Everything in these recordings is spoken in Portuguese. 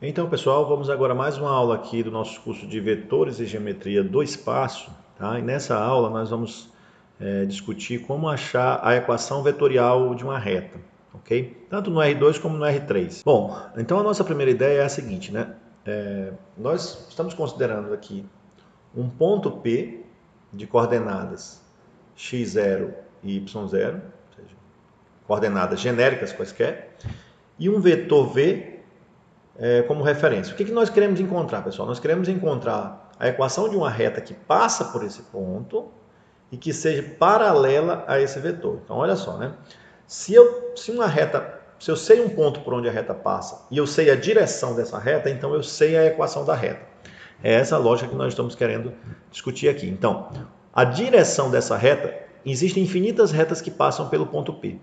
Então, pessoal, vamos agora a mais uma aula aqui do nosso curso de Vetores e Geometria do Espaço. Tá? E nessa aula nós vamos discutir como achar a equação vetorial de uma reta, ok? Tanto no R2 como no R3. Bom, então a nossa primeira ideia é a seguinte, né? Nós estamos considerando aqui um ponto P de coordenadas x0 e y0, ou seja, coordenadas genéricas quaisquer, e um vetor V como referência. O que nós queremos encontrar, pessoal? Nós queremos encontrar a equação de uma reta que passa por esse ponto e que seja paralela a esse vetor. Então, olha só, né? Se eu sei um ponto por onde a reta passa e eu sei a direção dessa reta, então eu sei a equação da reta. É essa a lógica que nós estamos querendo discutir aqui. Então, a direção dessa reta, existem infinitas retas que passam pelo ponto P,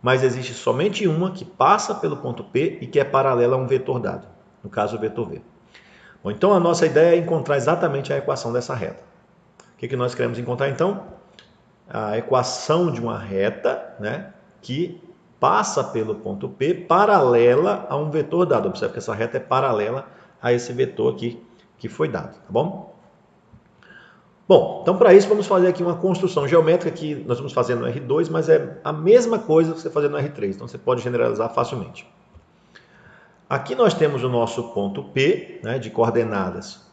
mas existe somente uma que passa pelo ponto P e que é paralela a um vetor dado, no caso o vetor V. Bom, então a nossa ideia é encontrar exatamente a equação dessa reta. O que nós queremos encontrar então? A equação de uma reta, né, que passa pelo ponto P paralela a um vetor dado. Observe que essa reta é paralela a esse vetor aqui que foi dado, tá bom? Bom, então para isso vamos fazer aqui uma construção geométrica que nós vamos fazer no R2, mas é a mesma coisa que você fazer no R3, então você pode generalizar facilmente. Aqui nós temos o nosso ponto P, né, de coordenadas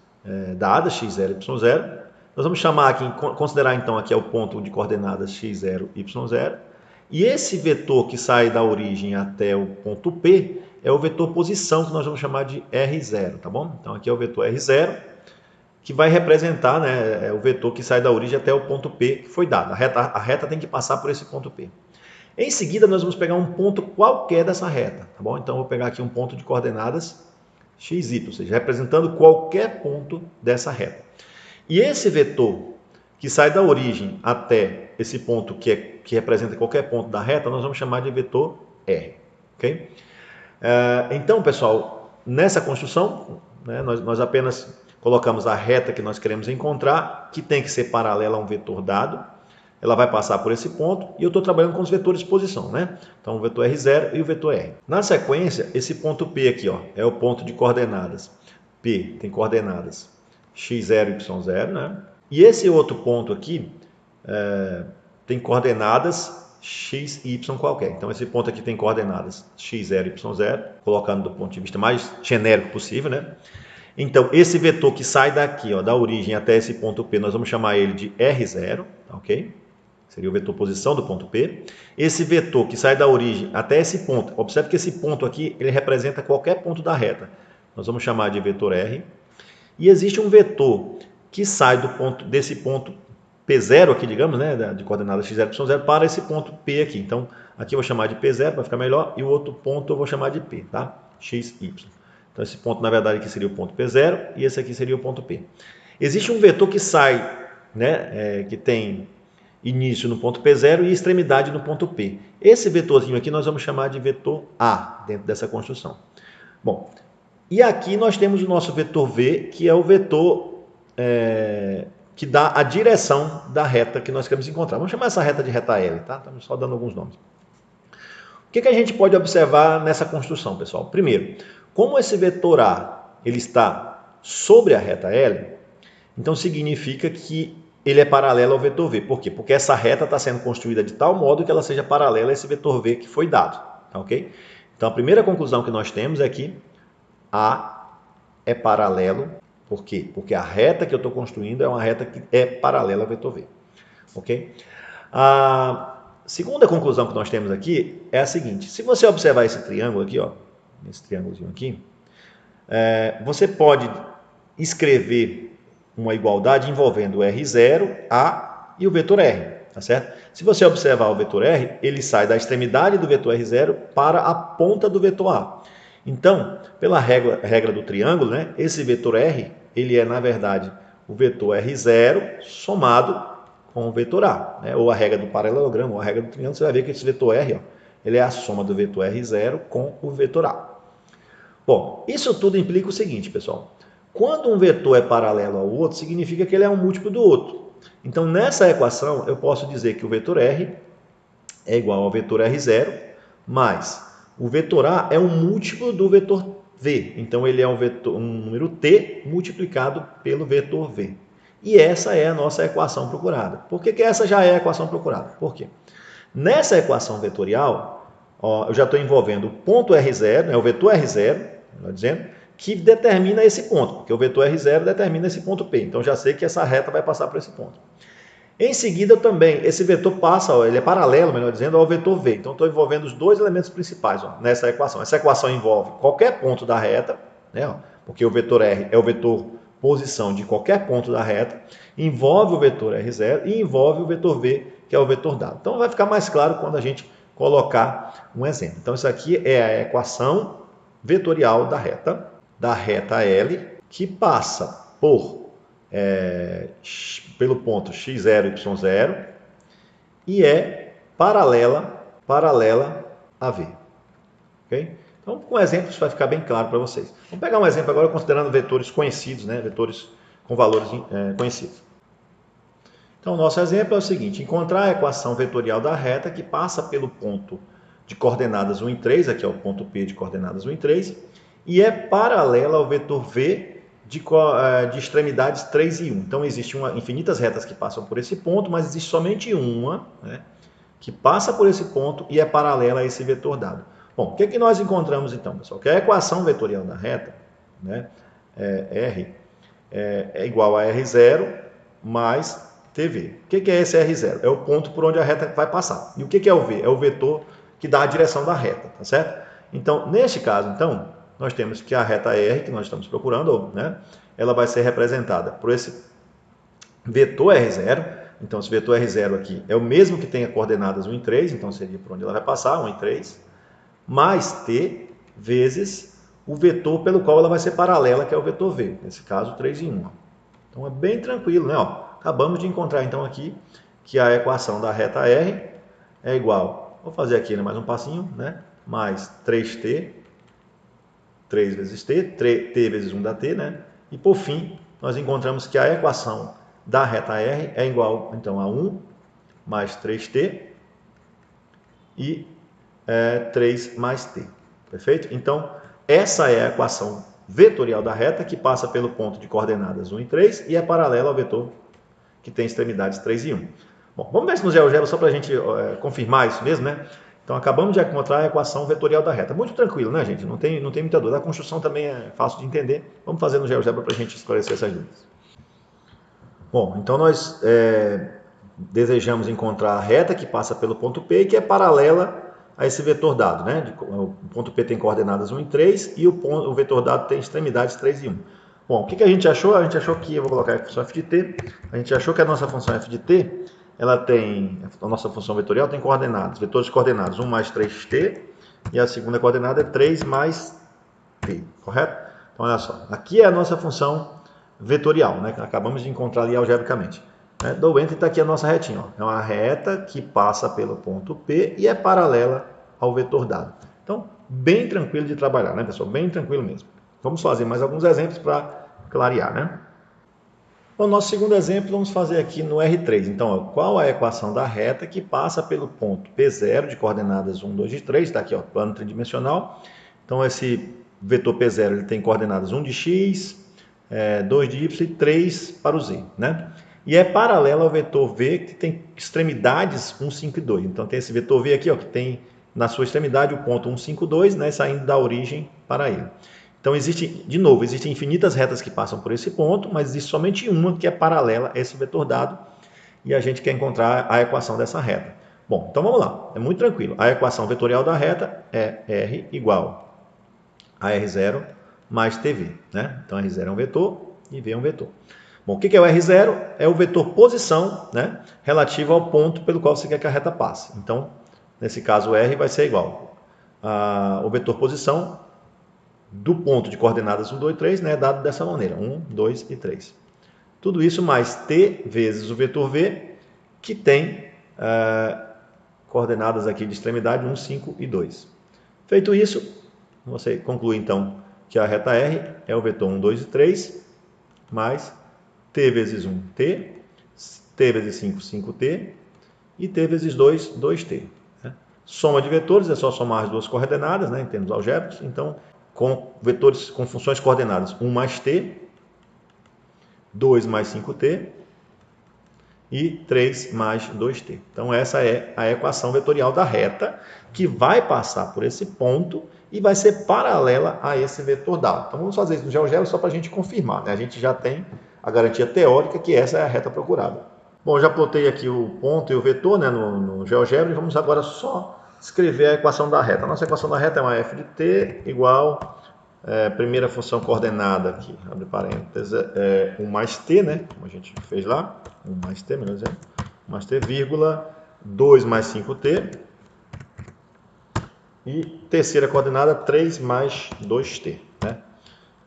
dadas, x0, y0. Nós vamos chamar aqui, considerar então aqui é o ponto de coordenadas x0, y0. E esse vetor que sai da origem até o ponto P é o vetor posição, que nós vamos chamar de R0, tá bom? Então aqui é o vetor R0, que vai representar, né, o vetor que sai da origem até o ponto P que foi dado. A reta tem que passar por esse ponto P. Em seguida, nós vamos pegar um ponto qualquer dessa reta, tá bom? Então, eu vou pegar aqui um ponto de coordenadas xy, ou seja, representando qualquer ponto dessa reta. E esse vetor que sai da origem até esse ponto que representa qualquer ponto da reta, nós vamos chamar de vetor R, ok? Então, pessoal, nessa construção, né, nós apenas colocamos a reta que nós queremos encontrar, que tem que ser paralela a um vetor dado. Ela vai passar por esse ponto e eu estou trabalhando com os vetores de posição, né? Então, o vetor R0 e o vetor R. Na sequência, esse ponto P aqui, ó, é o ponto de coordenadas. P tem coordenadas x0 e y0, né? E esse outro ponto aqui tem coordenadas x e y qualquer. Então, esse ponto aqui tem coordenadas x0 e y0, colocando do ponto de vista mais genérico possível, né? Então, esse vetor que sai daqui, ó, da origem até esse ponto P, nós vamos chamar ele de R0, ok? Seria o vetor posição do ponto P. Esse vetor que sai da origem até esse ponto, observe que esse ponto aqui, ele representa qualquer ponto da reta. Nós vamos chamar de vetor R. E existe um vetor que sai desse ponto P0 aqui, digamos, né, de coordenada x0, y0, para esse ponto P aqui. Então, aqui eu vou chamar de P0 para ficar melhor, e o outro ponto eu vou chamar de P, tá? X, Y. Então, esse ponto, na verdade, aqui seria o ponto P0, e esse aqui seria o ponto P. Existe um vetor que sai, né, que tem início no ponto P0 e extremidade no ponto P. Esse vetorzinho aqui nós vamos chamar de vetor A, dentro dessa construção. Bom, e aqui nós temos o nosso vetor V, que é o vetor que dá a direção da reta que nós queremos encontrar. Vamos chamar essa reta de reta L, tá? Estamos só dando alguns nomes. O que a gente pode observar nessa construção, pessoal? Primeiro, como esse vetor A ele está sobre a reta L, então significa que ele é paralelo ao vetor V. Por quê? Porque essa reta está sendo construída de tal modo que ela seja paralela a esse vetor V que foi dado. Tá, ok? Então, a primeira conclusão que nós temos é que A é paralelo. Por quê? Porque a reta que eu estou construindo é uma reta que é paralela ao vetor V. Ok? A segunda conclusão que nós temos aqui é a seguinte. Se você observar esse triângulo aqui, ó, esse triângulozinho aqui, você pode escrever uma igualdade envolvendo o R0, A e o vetor R, tá certo? Se você observar o vetor R, ele sai da extremidade do vetor R0 para a ponta do vetor A. Então, pela regra do triângulo, né, esse vetor R, ele é, na verdade, o vetor R0 somado com o vetor A, né? Ou a regra do paralelogramo, ou a regra do triângulo, você vai ver que esse vetor R, ó, ele é a soma do vetor R0 com o vetor A. Bom, isso tudo implica o seguinte, pessoal. Quando um vetor é paralelo ao outro, significa que ele é um múltiplo do outro. Então, nessa equação, eu posso dizer que o vetor R é igual ao vetor R0, mais o vetor A é um múltiplo do vetor v. Então, ele é um número t multiplicado pelo vetor v. E essa é a nossa equação procurada. Por que essa já é a equação procurada? Por quê? Nessa equação vetorial, ó, eu já estou envolvendo o ponto R0, né, o vetor R0, melhor dizendo, que determina esse ponto, porque o vetor R0 determina esse ponto P. Então, já sei que essa reta vai passar por esse ponto. Em seguida, também, esse vetor passa, ó, ele é paralelo, melhor dizendo, ao vetor V. Então, estou envolvendo os dois elementos principais ó, nessa equação. Essa equação envolve qualquer ponto da reta, né, ó, porque o vetor R é o vetor posição de qualquer ponto da reta, envolve o vetor R0 e envolve o vetor V, que é o vetor dado. Então, vai ficar mais claro quando a gente colocar um exemplo. Então, isso aqui é a equação vetorial da reta L, que passa pelo ponto x0, y0 e é paralela a V. Okay? Então, com exemplos vai ficar bem claro para vocês. Vamos pegar um exemplo agora considerando vetores conhecidos, né? Vetores com valores conhecidos. Então, o nosso exemplo é o seguinte: encontrar a equação vetorial da reta que passa pelo ponto de coordenadas 1 e 3, aqui é o ponto P de coordenadas 1 e 3, e é paralela ao vetor V de extremidades 3 e 1. Então, existem infinitas retas que passam por esse ponto, mas existe somente uma, né, que passa por esse ponto e é paralela a esse vetor dado. Bom, o que nós encontramos então, pessoal? Que a equação vetorial da reta, né, R, é igual a R0 mais TV. O que é esse R0? É o ponto por onde a reta vai passar. E o que é o V? É o vetor que dá a direção da reta, tá certo? Então, neste caso, então, nós temos que a reta R, que nós estamos procurando, né, ela vai ser representada por esse vetor R0. Então, esse vetor R0 aqui é o mesmo que tem as coordenadas 1 e 3, então seria por onde ela vai passar, 1 e 3, mais T vezes o vetor pelo qual ela vai ser paralela, que é o vetor V, nesse caso 3 e 1. Então, é bem tranquilo, né? Ó, acabamos de encontrar, então, aqui que a equação da reta R é igual, vou fazer aqui mais um passinho, né? Mais 3T, 3 vezes T, T vezes 1 dá T, né? E, por fim, nós encontramos que a equação da reta R é igual, então, a 1 mais 3T e 3 mais T. Perfeito? Então, essa é a equação vetorial da reta que passa pelo ponto de coordenadas 1 e 3 e é paralela ao vetor que tem extremidades 3 e 1. Bom, vamos ver se no GeoGebra só para a gente confirmar isso mesmo, né? Então, acabamos de encontrar a equação vetorial da reta. Muito tranquilo, né, gente? Não tem muita dúvida. A construção também é fácil de entender. Vamos fazer no GeoGebra para a gente esclarecer essas dúvidas. Bom, então nós desejamos encontrar a reta que passa pelo ponto P e que é paralela a esse vetor dado, né? O ponto P tem coordenadas 1 e 3 e o vetor dado tem extremidades 3 e 1. Bom, o que a gente achou? A gente achou que, eu vou colocar a função f de t, a gente achou que a nossa função f de t, a nossa função vetorial tem coordenadas, vetores coordenados 1 mais 3t, e a segunda coordenada é 3 mais t, correto? Então, olha só, aqui é a nossa função vetorial, né? Que acabamos de encontrar ali algebricamente. Dou enter e está aqui a nossa retinha. Ó. É uma reta que passa pelo ponto P e é paralela ao vetor dado. Então, bem tranquilo de trabalhar, né, pessoal? Bem tranquilo mesmo. Vamos fazer mais alguns exemplos para clarear, né? O nosso segundo exemplo vamos fazer aqui no R3. Então, ó, qual a equação da reta que passa pelo ponto P0 de coordenadas 1, 2 e 3? Está aqui, ó, plano tridimensional. Então, esse vetor P0 ele tem coordenadas 1 de x, 2 de y e 3 para o z, né? E é paralelo ao vetor V, que tem extremidades 1, 5 e 2. Então, tem esse vetor V aqui, ó, que tem na sua extremidade o ponto 1, 5, 2, né, saindo da origem para ele. Então, existem infinitas retas que passam por esse ponto, mas existe somente uma que é paralela a esse vetor dado, e a gente quer encontrar a equação dessa reta. Bom, então vamos lá, é muito tranquilo. A equação vetorial da reta é R igual a R0 mais TV, né? Então, R0 é um vetor e V é um vetor. Bom, o que é o R0? É o vetor posição, né, relativo ao ponto pelo qual você quer que a reta passe. Então, nesse caso, o R vai ser igual ao vetor posição do ponto de coordenadas 1, 2 e 3, né, dado dessa maneira, 1, 2 e 3. Tudo isso mais T vezes o vetor V, que tem coordenadas aqui de extremidade 1, 5 e 2. Feito isso, você conclui então que a reta R é o vetor 1, 2 e 3, mais T vezes 1, T, T vezes 5, 5T, e T vezes 2, 2T. Né? Soma de vetores é só somar as duas coordenadas, né, em termos algébricos. Então, com vetores com funções coordenadas 1 mais t, 2 mais 5t e 3 mais 2t. Então essa é a equação vetorial da reta que vai passar por esse ponto e vai ser paralela a esse vetor dado. Então vamos fazer isso no GeoGebra só para a gente confirmar, né? A gente já tem a garantia teórica que essa é a reta procurada. Bom, já plotei aqui o ponto e o vetor, né, no GeoGebra, e vamos agora só escrever a equação da reta. A nossa equação da reta é uma f de t igual primeira função coordenada aqui, abre parênteses, 1 mais t, né, como a gente fez lá, 1 mais t, melhor dizendo, 1 mais t, vírgula, 2 mais 5t, e terceira coordenada, 3 mais 2t, né,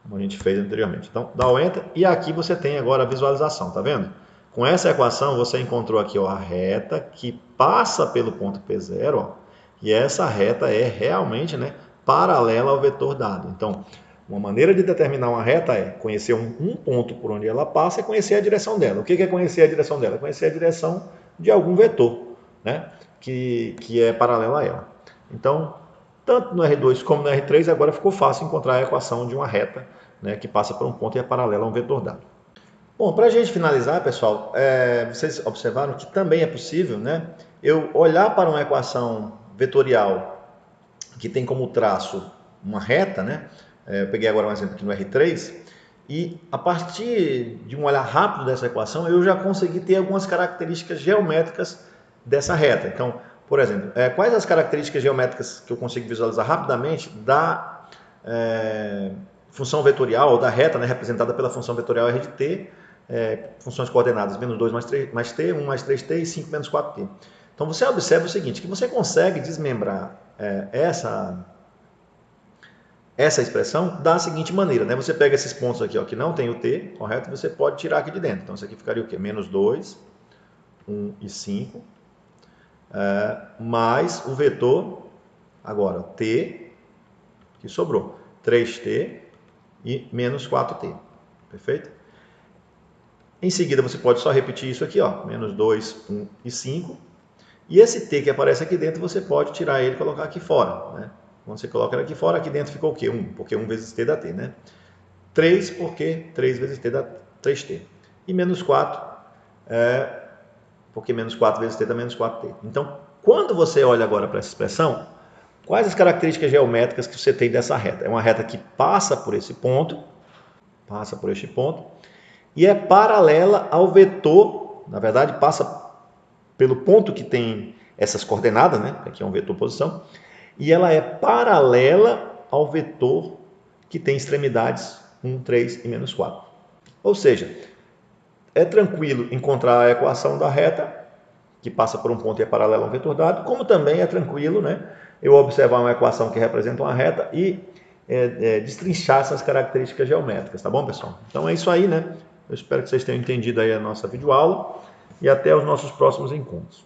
como a gente fez anteriormente. Então, dá o Enter, e aqui você tem agora a visualização, tá vendo? Com essa equação, você encontrou aqui ó, a reta que passa pelo ponto P0, ó, e essa reta é realmente, né, paralela ao vetor dado. Então, uma maneira de determinar uma reta é conhecer um ponto por onde ela passa e conhecer a direção dela. O que é conhecer a direção dela? É conhecer a direção de algum vetor, né, que é paralelo a ela. Então, tanto no R2 como no R3, agora ficou fácil encontrar a equação de uma reta, né, que passa por um ponto e é paralela a um vetor dado. Bom, para a gente finalizar, pessoal, vocês observaram que também é possível, né, eu olhar para uma equação vetorial que tem como traço uma reta, né, eu peguei agora um exemplo aqui no R3, e a partir de um olhar rápido dessa equação, eu já consegui ter algumas características geométricas dessa reta. Então, por exemplo, quais as características geométricas que eu consigo visualizar rapidamente da função vetorial, ou da reta, né, representada pela função vetorial R de t, funções coordenadas menos 2 mais t, 1 mais 3t e 5 menos 4t. Então você observa o seguinte, que você consegue desmembrar essa expressão da seguinte maneira, né? Você pega esses pontos aqui, ó, que não tem o t, correto? Você pode tirar aqui de dentro. Então isso aqui ficaria o quê? Menos 2, 1 e 5, mais o vetor, agora, t, que sobrou, 3t e menos 4t, perfeito? Em seguida, você pode só repetir isso aqui, ó, menos 2, 1 e 5. E esse t que aparece aqui dentro, você pode tirar ele e colocar aqui fora, né? Quando você coloca ele aqui fora, aqui dentro ficou o quê? 1, porque 1 vezes t dá t, né? 3, porque 3 vezes t dá 3t. E menos 4, porque menos 4 vezes t dá menos 4t. Então, quando você olha agora para essa expressão, quais as características geométricas que você tem dessa reta? É uma reta que passa por esse ponto, e é paralela ao vetor, na verdade, passa pelo ponto que tem essas coordenadas, né? Aqui é um vetor posição, e ela é paralela ao vetor que tem extremidades 1, 3 e menos 4. Ou seja, é tranquilo encontrar a equação da reta, que passa por um ponto e é paralela a um vetor dado, como também é tranquilo, né, eu observar uma equação que representa uma reta e destrinchar essas características geométricas, tá bom, pessoal? Então é isso aí, né? Eu espero que vocês tenham entendido aí a nossa videoaula e até os nossos próximos encontros.